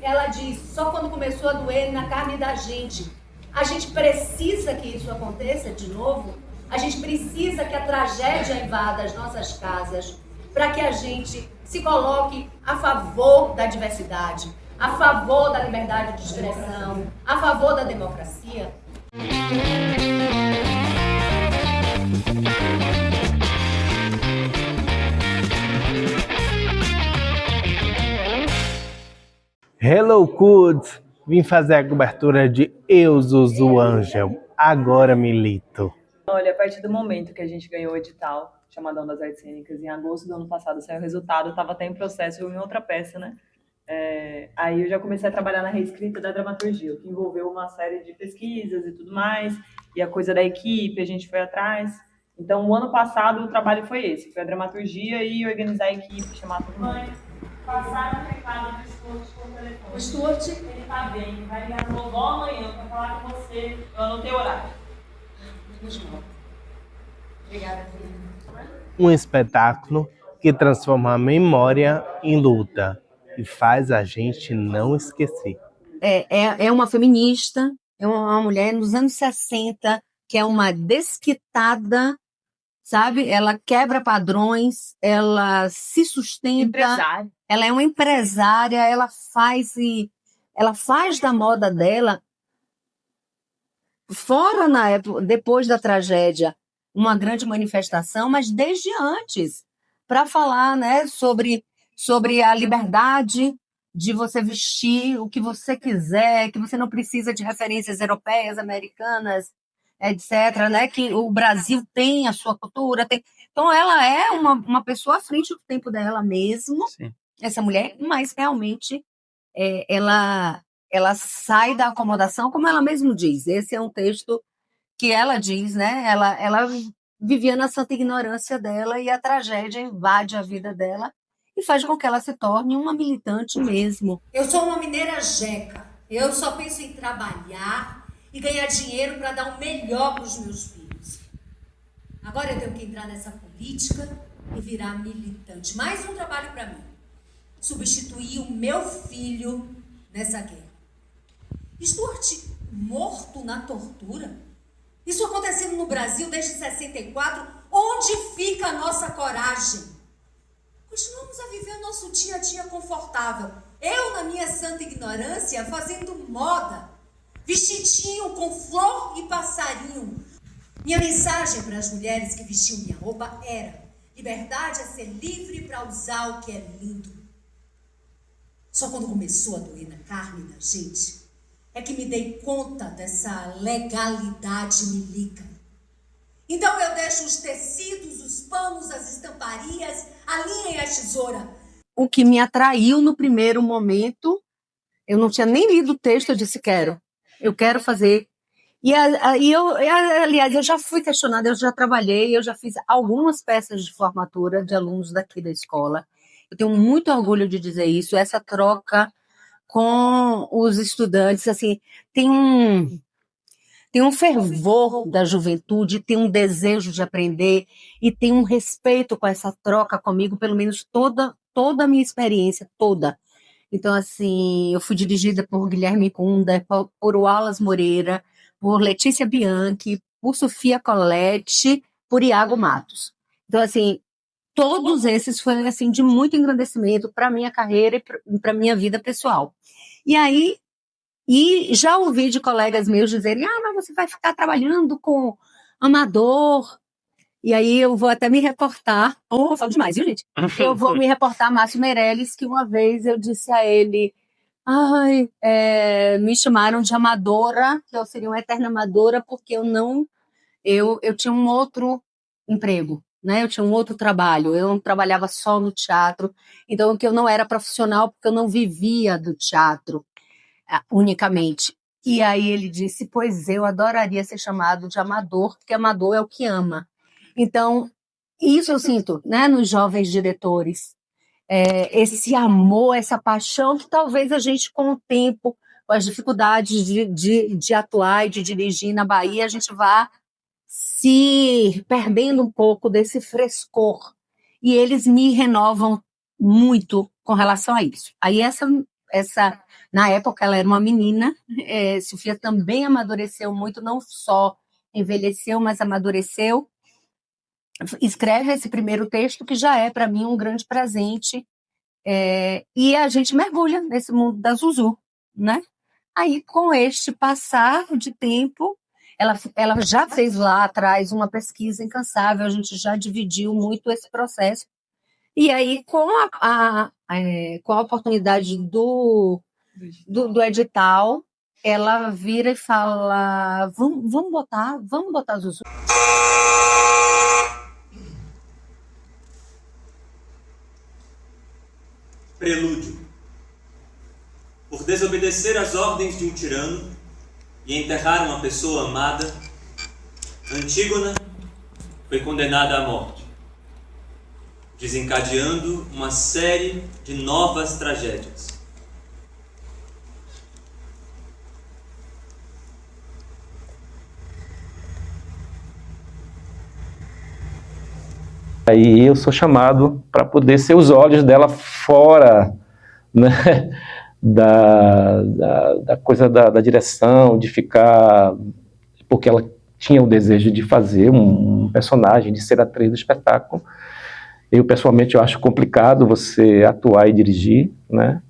Ela diz, só quando começou a doer na carne da gente. A gente precisa que isso aconteça de novo. A gente precisa que a tragédia invada as nossas casas para que a gente se coloque a favor da diversidade, a favor da liberdade de expressão, a favor da democracia. Hello, Kids! Vim fazer a cobertura de Eu, Zuzu Ângel. Agora milito. Olha, a partir do momento que a gente ganhou o edital, Chamadão das Artes Cênicas, em agosto do ano passado saiu o resultado, estava até em processo em outra peça, né? Aí eu já comecei a trabalhar na reescrita da dramaturgia, que envolveu uma série de pesquisas e tudo mais, e a coisa da equipe, a gente foi atrás. Então, o ano passado, o trabalho foi esse, foi a dramaturgia e organizar a equipe, chamar todo mundo. Passaram o recado do Stuart por telefone. O Stuart? Ele tá bem, vai ligar no vovó amanhã pra falar com você. Eu anotei o horário. Obrigada, filha. Um espetáculo que transforma a memória em luta e faz a gente não esquecer. É uma feminista, é uma mulher nos anos 60, que é uma desquitada, sabe? Ela quebra padrões, ela se sustenta, Empresária. ela é uma empresária, ela faz da moda dela, fora na época, depois da tragédia, uma grande manifestação, mas desde antes, para falar, né, sobre a liberdade de você vestir o que você quiser, que você não precisa de referências europeias, americanas, etc., né? Que o Brasil tem a sua cultura. Então, ela é uma pessoa à frente do tempo dela mesmo, Sim. essa mulher, mas realmente ela sai da acomodação, como ela mesma diz. Esse é um texto que ela diz, né? Ela vivia na santa ignorância dela e a tragédia invade a vida dela e faz com que ela se torne uma militante mesmo. Eu sou uma mineira jeca. Eu só penso em trabalhar e ganhar dinheiro para dar o melhor para os meus filhos. Agora eu tenho que entrar nessa política e virar militante. Mais um trabalho para mim. Substituir o meu filho nessa guerra. Stuart morto na tortura? Isso acontecendo no Brasil desde 64. Onde fica a nossa coragem? Continuamos a viver o nosso dia a dia confortável. Eu, na minha santa ignorância, fazendo moda, vestidinho com flor e passarinho. Minha mensagem para as mulheres que vestiam minha roupa era: liberdade é ser livre para usar o que é lindo. Só quando começou a doer na carne da gente é que me dei conta dessa legalidade milica. Então eu deixo os tecidos, os panos, as estamparias, a linha e a tesoura. O que me atraiu no primeiro momento, eu não tinha nem lido o texto, eu disse, eu quero fazer. Aliás, eu já fui questionada, eu já trabalhei, eu já fiz algumas peças de formatura de alunos daqui da escola. Eu tenho muito orgulho de dizer isso, essa troca com os estudantes, assim, tem um fervor da juventude, tem um desejo de aprender e tem um respeito com essa troca comigo, pelo menos toda a minha experiência, toda. Então, assim, eu fui dirigida por Guilherme Kunda, por Wallace Moreira, por Letícia Bianchi, por Sofia Colette, por Iago Matos. Então, assim, todos esses foram, assim, de muito engrandecimento para a minha carreira e para a minha vida pessoal. E já ouvi de colegas meus dizerem, mas você vai ficar trabalhando com amador. E aí eu vou até me reportar, falo demais, viu, gente? Eu vou me reportar a Márcio Meirelles, que uma vez eu disse a ele, me chamaram de amadora, que eu seria uma eterna amadora, porque eu tinha um outro emprego, né? Eu tinha um outro trabalho, eu não trabalhava só no teatro, então que eu não era profissional, porque eu não vivia do teatro unicamente. E aí ele disse, pois eu adoraria ser chamado de amador, porque amador é o que ama. Então, isso eu sinto, né, nos jovens diretores, esse amor, essa paixão que talvez a gente, com o tempo, com as dificuldades de atuar e de dirigir na Bahia, a gente vá se perdendo um pouco desse frescor. E eles me renovam muito com relação a isso. Aí essa Na época ela era uma menina, Sofia também amadureceu muito, não só envelheceu, mas amadureceu. Escreve esse primeiro texto que já é para mim um grande presente, e a gente mergulha nesse mundo da Zuzu, né? Aí, com este passar de tempo, ela já fez lá atrás uma pesquisa incansável, a gente já dividiu muito esse processo. E aí, com a oportunidade do edital, ela vira e fala: vamos botar Zuzu. Prelúdio. Por desobedecer às ordens de um tirano e enterrar uma pessoa amada, Antígona foi condenada à morte, desencadeando uma série de novas tragédias. Aí eu sou chamado para poder ser os olhos dela fora, né, da coisa da direção, de ficar... Porque ela tinha o desejo de fazer um personagem, de ser atriz do espetáculo. Eu, pessoalmente, eu acho complicado você atuar e dirigir, né?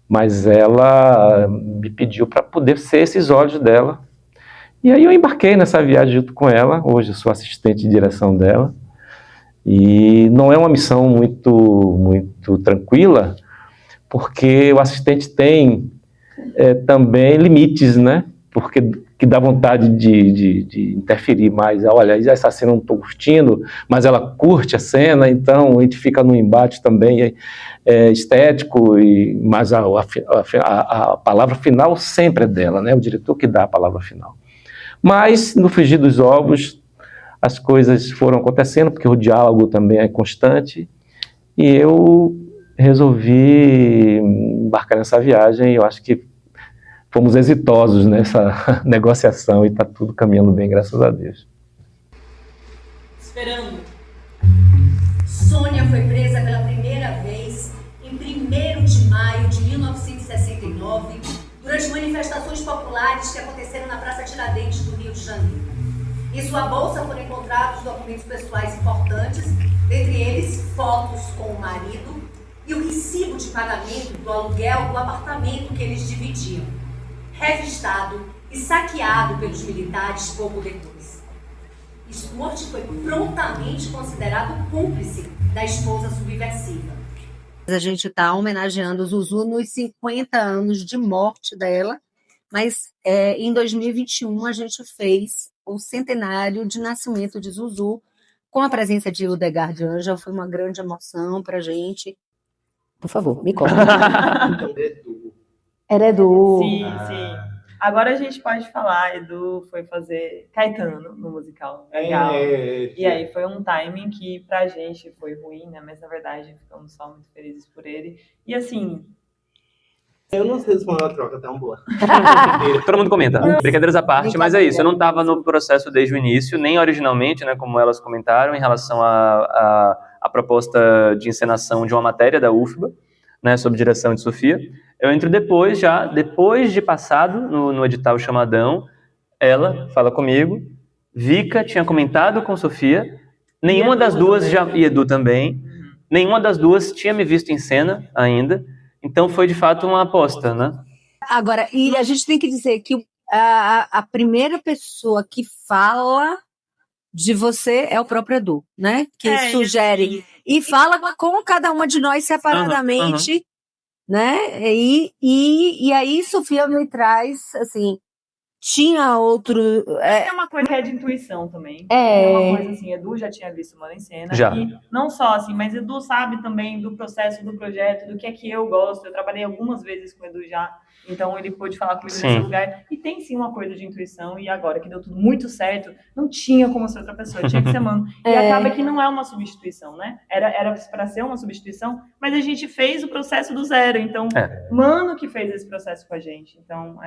Mas ela me pediu para poder ser esses olhos dela. E aí eu embarquei nessa viagem junto com ela. Hoje eu sou assistente de direção dela. E não é uma missão muito tranquila, porque o assistente tem também limites, né? Porque que dá vontade de interferir mais. Olha, essa cena eu não estou curtindo, mas ela curte a cena, então a gente fica num embate também estético, mas a palavra final sempre é dela, né? O diretor que dá a palavra final. Mas, no frigir dos ovos, as coisas foram acontecendo, porque o diálogo também é constante, e eu resolvi embarcar nessa viagem, e eu acho que fomos exitosos nessa negociação, e está tudo caminhando bem, graças a Deus. Esperando. Sônia foi presa pela primeira vez em 1º de maio de 1969, durante manifestações populares que aconteceram na Praça Tiradentes do Rio de Janeiro. Em sua bolsa foram encontrados documentos pessoais importantes, dentre eles fotos com o marido e o recibo de pagamento do aluguel do apartamento que eles dividiam, revistado e saqueado pelos militares pouco depois. Stuart foi prontamente considerado cúmplice da esposa subversiva. A gente está homenageando Zuzu nos 50 anos de morte dela, mas em 2021 a gente fez o centenário de nascimento de Zuzu, com a presença de Hildegard de Ângela. Foi uma grande emoção para a gente. Por favor, me conta. Era Edu. Sim, sim. Agora a gente pode falar, Edu foi fazer Caetano no musical. Legal. E aí foi um timing que pra gente foi ruim, né? Mas na verdade ficamos só muito felizes por ele. E assim... Eu não sei se foi uma troca tão boa. Todo mundo comenta, brincadeiras à parte, mas é isso, eu não estava no processo desde o início, nem originalmente, né, como elas comentaram, em relação à proposta de encenação de uma matéria da UFBA, né, sob direção de Sofia. Eu entro depois de passado no edital Chamadão, ela fala comigo, Vika tinha comentado com Sofia, nenhuma das duas, e Edu também, nenhuma das duas tinha me visto em cena ainda, então foi de fato uma aposta, né? Agora, e a gente tem que dizer que a primeira pessoa que fala de você é o próprio Edu, né? Que sugere e fala com cada uma de nós separadamente, né? E aí Sofia me traz, assim, tinha outro... É uma coisa que é de intuição também. É uma coisa assim, Edu já tinha visto Mano em Cena. Já. E não só assim, mas Edu sabe também do processo do projeto, do que é que eu gosto. Eu trabalhei algumas vezes com o Edu já, então ele pôde falar comigo nesse lugar. E tem sim uma coisa de intuição, e agora que deu tudo muito certo, não tinha como ser outra pessoa, tinha que ser Mano. E acaba que não é uma substituição, né? Era para ser uma substituição, mas a gente fez o processo do zero. Então, Mano que fez esse processo com a gente. Então,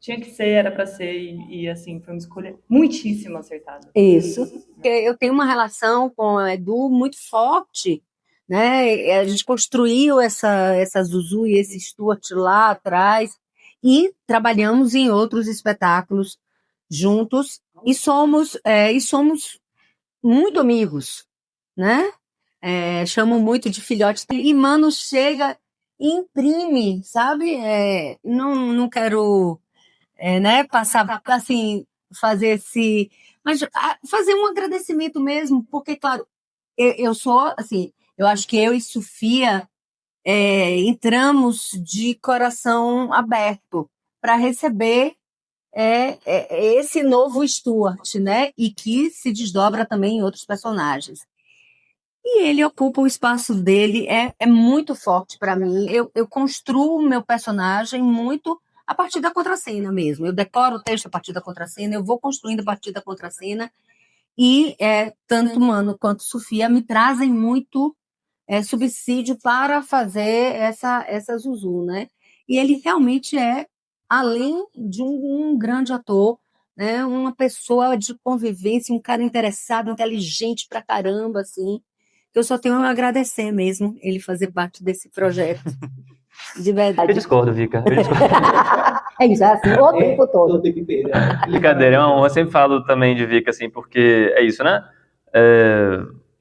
tinha que ser, era para ser, e assim, foi uma escolha muitíssimo acertada. Isso. Eu tenho uma relação com o Edu muito forte, né? A gente construiu essa Zuzu e esse Stuart lá atrás e trabalhamos em outros espetáculos juntos e somos muito amigos, né? Chamo muito de filhote e Mano chega e imprime, sabe? Não quero né, passar assim, mas fazer um agradecimento mesmo, porque claro, eu sou assim, eu acho que eu e Sofia entramos de coração aberto para receber esse novo Stuart, né? E que se desdobra também em outros personagens. E ele ocupa o espaço dele, é muito forte para mim. Eu construo o meu personagem muito a partir da contracena mesmo. Eu decoro o texto a partir da contracena, eu vou construindo a partir da contracena, e tanto Mano quanto Sofia me trazem muito subsídio para fazer essa Zuzu, né? E ele realmente além de um grande ator, né, uma pessoa de convivência, um cara interessado, inteligente pra caramba, assim. Eu só tenho a agradecer mesmo ele fazer parte desse projeto. De verdade. Eu discordo, Vika. Eu discordo. É isso, assim, o tempo todo. Brincadeira, eu sempre falo também de Vika, assim, porque é isso, né?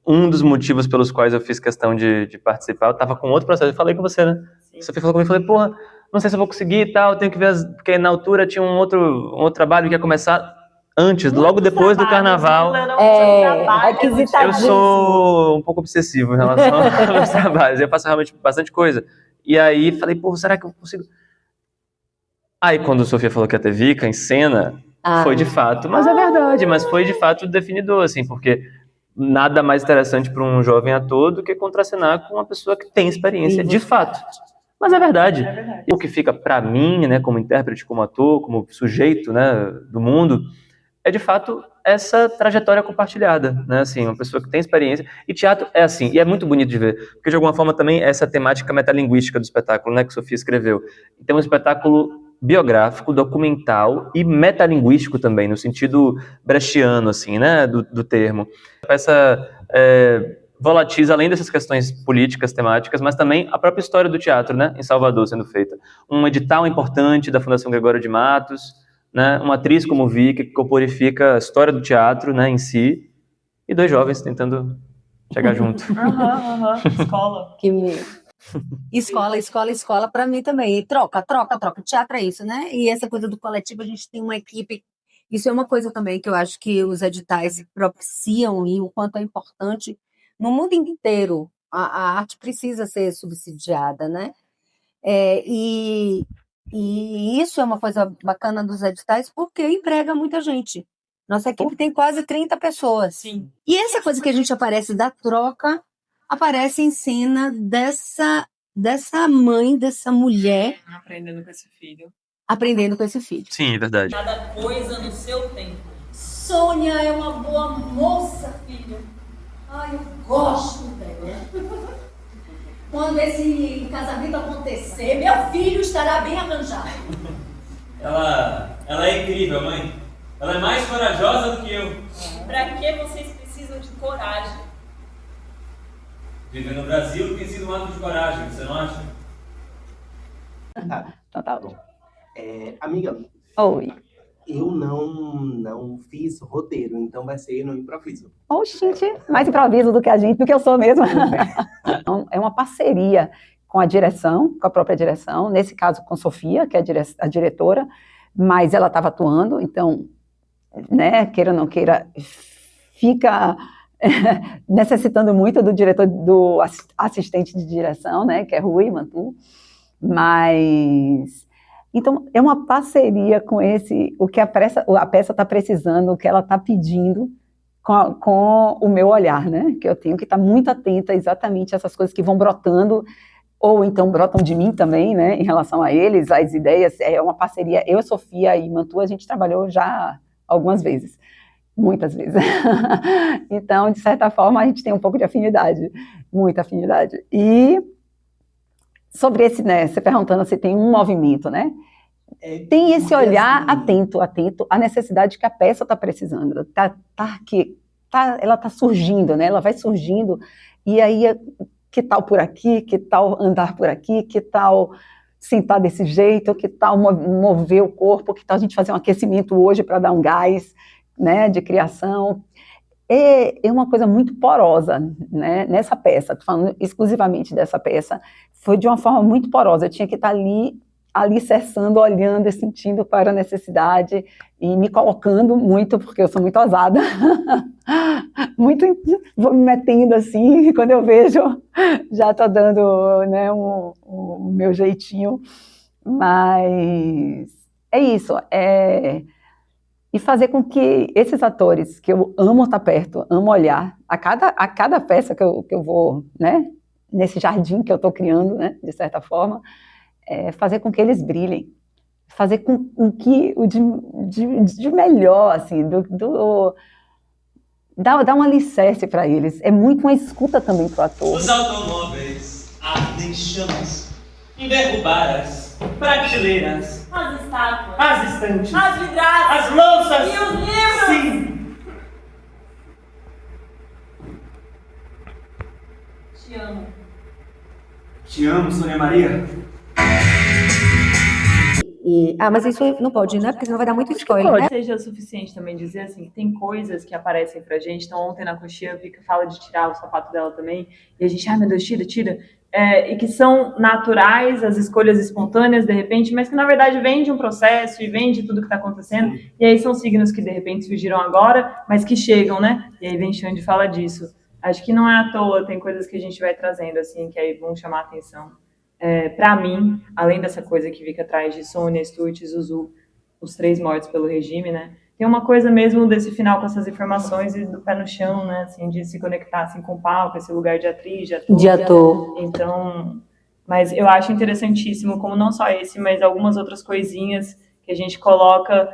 Um dos motivos pelos quais eu fiz questão de participar, eu tava com outro processo, eu falei com você, né? Você falou comigo, eu falei, porra, não sei se eu vou conseguir e tal, tenho que ver, porque na altura tinha um outro trabalho que ia começar antes, logo depois do carnaval. Eu sou um pouco obsessivo em relação aos trabalhos, eu faço realmente bastante coisa. E aí falei, pô, será que eu consigo? Aí quando a Sofia falou que ia ter Vika em cena, foi de fato, mas é verdade, mas foi de fato definidor, assim, porque nada mais interessante para um jovem ator do que contracenar com uma pessoa que tem experiência de fato. Mas é verdade. O que fica para mim, né, como intérprete, como ator, como sujeito, né, do mundo, é de fato essa trajetória compartilhada, né, assim, uma pessoa que tem experiência. E teatro é assim, e é muito bonito de ver, porque de alguma forma também é essa temática metalinguística do espetáculo, né, que Sofia escreveu. Então, um espetáculo biográfico, documental e metalinguístico também, no sentido brechiano, assim, né, do termo. Essa volatiza, além dessas questões políticas, temáticas, mas também a própria história do teatro, né, em Salvador sendo feita. Um edital importante da Fundação Gregório de Matos, né, uma atriz como Vika, que corporifica a história do teatro, né, em si, e dois jovens tentando chegar junto. Escola. Escola para mim também. E troca. Teatro é isso, né? E essa coisa do coletivo, a gente tem uma equipe. Isso é uma coisa também que eu acho que os editais propiciam e o quanto é importante no mundo inteiro. A arte precisa ser subsidiada, né? E isso é uma coisa bacana dos editais porque emprega muita gente. Nossa equipe tem quase 30 pessoas. Sim. E essa coisa que a gente aparece da troca aparece em cena dessa mãe, dessa mulher Aprendendo com esse filho. aprendendo com esse filho. Sim, é verdade. Cada coisa no seu tempo. Sônia é uma boa moça, filho. Ai, eu gosto dela. Quando esse casamento acontecer, meu filho estará bem arranjado. Ela é incrível, mãe. Ela é mais corajosa do que eu. Pra que vocês precisam de coragem? Viver no Brasil tem sido um ato de coragem, você não acha? Então tá bom. Amiga, Oi. eu não fiz roteiro, então vai ser no improviso. Oxente, mais improviso do que eu sou mesmo. Então, é uma parceria com a direção, com a própria direção, nesse caso com Sofia, que é a diretora, mas ela estava atuando, então, né, queira ou não queira, fica necessitando muito do diretor, do assistente de direção, né, que é Rui Mantu, mas... Então, é uma parceria com o que a peça está precisando, o que ela está pedindo, com o meu olhar, né? Que eu tenho que estar muito atenta exatamente a essas coisas que vão brotando, ou então brotam de mim também, né? Em relação a eles, as ideias. É uma parceria. Eu, Sofia e Mantu, a gente trabalhou já algumas vezes, muitas vezes. Então, de certa forma, a gente tem um pouco de afinidade, muita afinidade. E sobre esse, né, você perguntando se tem um movimento, né? Tem esse olhar atento à necessidade que a peça está precisando. Ela está surgindo, né? Ela vai surgindo, e aí que tal por aqui, que tal andar por aqui, que tal sentar desse jeito, que tal mover o corpo, que tal a gente fazer um aquecimento hoje para dar um gás, né, de criação. É uma coisa muito porosa, né, nessa peça, estou falando exclusivamente dessa peça, foi de uma forma muito porosa, eu tinha que estar ali alicerçando, olhando e sentindo qual era a necessidade e me colocando muito, porque eu sou muito ousada, muito, vou me metendo assim, quando eu vejo, já estou dando, né, o meu jeitinho, mas é isso, e fazer com que esses atores, que eu amo estar perto, amo olhar, a cada peça que eu vou, né, nesse jardim que eu estou criando, né, de certa forma, fazer com que eles brilhem, fazer com que o de melhor, assim, dar um alicerce para eles. É muito uma escuta também para o ator. Os automóveis ardem em chamas, enderrubadas, prateleiras, As estátuas. as estantes, As vidraças. as louças. E os livros. Sim, Te amo. te amo, Sônia Maria. Mas isso não pode, né? Porque senão vai dar muito spoiler, né? Seja o suficiente também dizer assim, que tem coisas que aparecem pra gente. Então, ontem na coxinha eu vi que fala de tirar o sapato dela também, e a gente, ai meu Deus, tira. E que são naturais, as escolhas espontâneas, de repente, mas que na verdade vem de um processo e vem de tudo que está acontecendo. E aí são signos que de repente surgiram agora, mas que chegam, né? E aí vem Xande e fala disso. Acho que não é à toa, tem coisas que a gente vai trazendo, assim, que aí vão chamar a atenção. Para mim, além dessa coisa que fica atrás de Sônia, Stuart e Zuzu, os 3 mortos pelo regime, né? Tem uma coisa mesmo desse final com essas informações e do pé no chão, né? Assim, de se conectar assim, com o palco, esse lugar de atriz, de ator. Então, mas eu acho interessantíssimo como não só esse, mas algumas outras coisinhas que a gente coloca,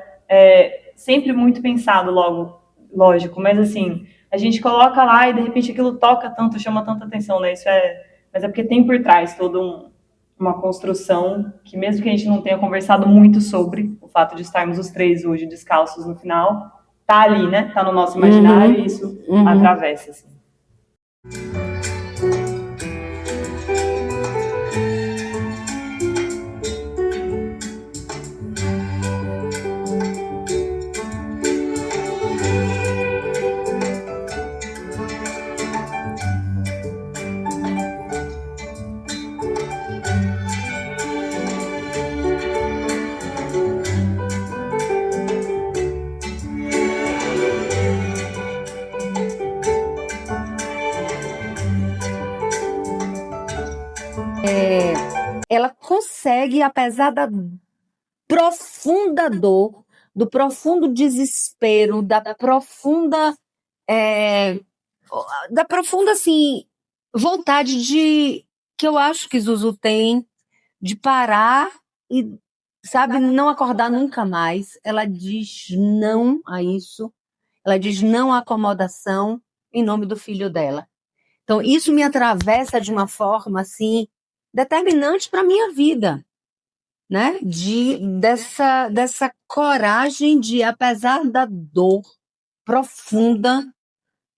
sempre muito pensado logo, lógico, mas assim, a gente coloca lá e de repente aquilo toca tanto, chama tanta atenção, né? Mas é porque tem por trás todo uma construção que mesmo que a gente não tenha conversado muito sobre o fato de estarmos os 3 hoje descalços no final, tá ali, né? Tá no nosso imaginário e isso atravessa, assim. Ela consegue, apesar da profunda dor, do profundo desespero, da profunda, assim, vontade que eu acho que Zuzu tem de parar e, sabe, não acordar nunca mais. Ela diz não a isso, ela diz não à acomodação em nome do filho dela. Então, isso me atravessa de uma forma, assim, determinante para a minha vida, né? Dessa coragem de, apesar da dor profunda,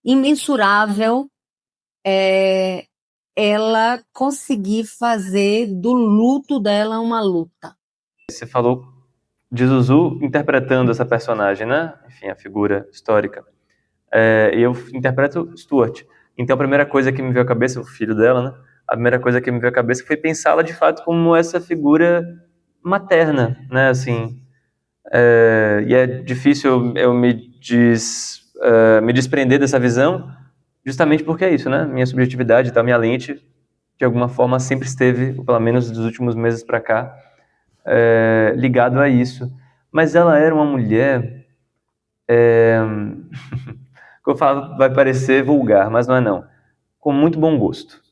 imensurável, ela conseguir fazer do luto dela uma luta. Você falou de Zuzu interpretando essa personagem, né? Enfim, a figura histórica. E eu interpreto Stuart. Então, a primeira coisa que me veio à cabeça, o filho dela, né? A primeira coisa que me veio à cabeça foi pensá-la de fato como essa figura materna, né? Assim, e é difícil eu me desprender dessa visão, justamente porque é isso, né? Minha subjetividade, tá, minha lente, de alguma forma sempre esteve, ou pelo menos dos últimos meses para cá, ligado a isso. Mas ela era uma mulher, que eu falo vai parecer vulgar, mas não é não, com muito bom gosto.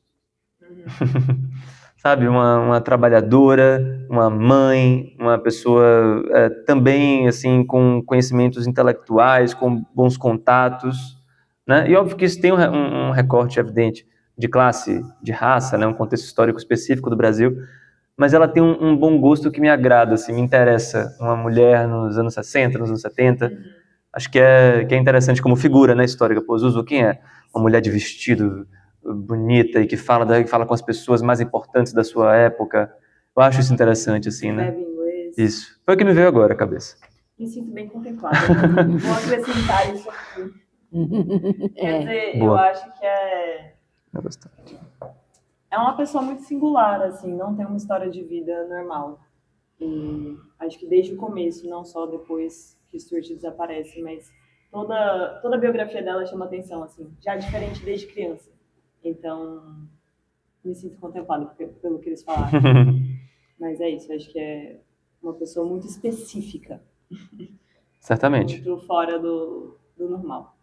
Sabe, uma trabalhadora, uma mãe, uma pessoa também assim com conhecimentos intelectuais, com bons contatos, né? E óbvio que isso tem um recorte evidente de classe, de raça, né? Um contexto histórico específico do Brasil, mas ela tem um bom gosto que me agrada, assim, me interessa. Uma mulher nos anos 60, nos anos 70, acho que é interessante como figura, né, histórica. Pô, Zuzu, quem é? Uma mulher de vestido bonita e que fala com as pessoas mais importantes da sua época. Eu acho isso interessante, assim, né? Escreve em inglês. Isso. Foi o que me veio agora à cabeça. Me sinto bem contemplada. Vou acrescentar isso aqui. Quer dizer, eu Boa. acho que é Bastante. uma pessoa muito singular, assim, não tem uma história de vida normal. E acho que desde o começo, não só depois que Stuart desaparece, mas toda a biografia dela chama atenção, assim, já diferente desde criança. Então, me sinto contemplada pelo que eles falaram. Mas é isso, acho que é uma pessoa muito específica. Certamente. Muito fora do normal.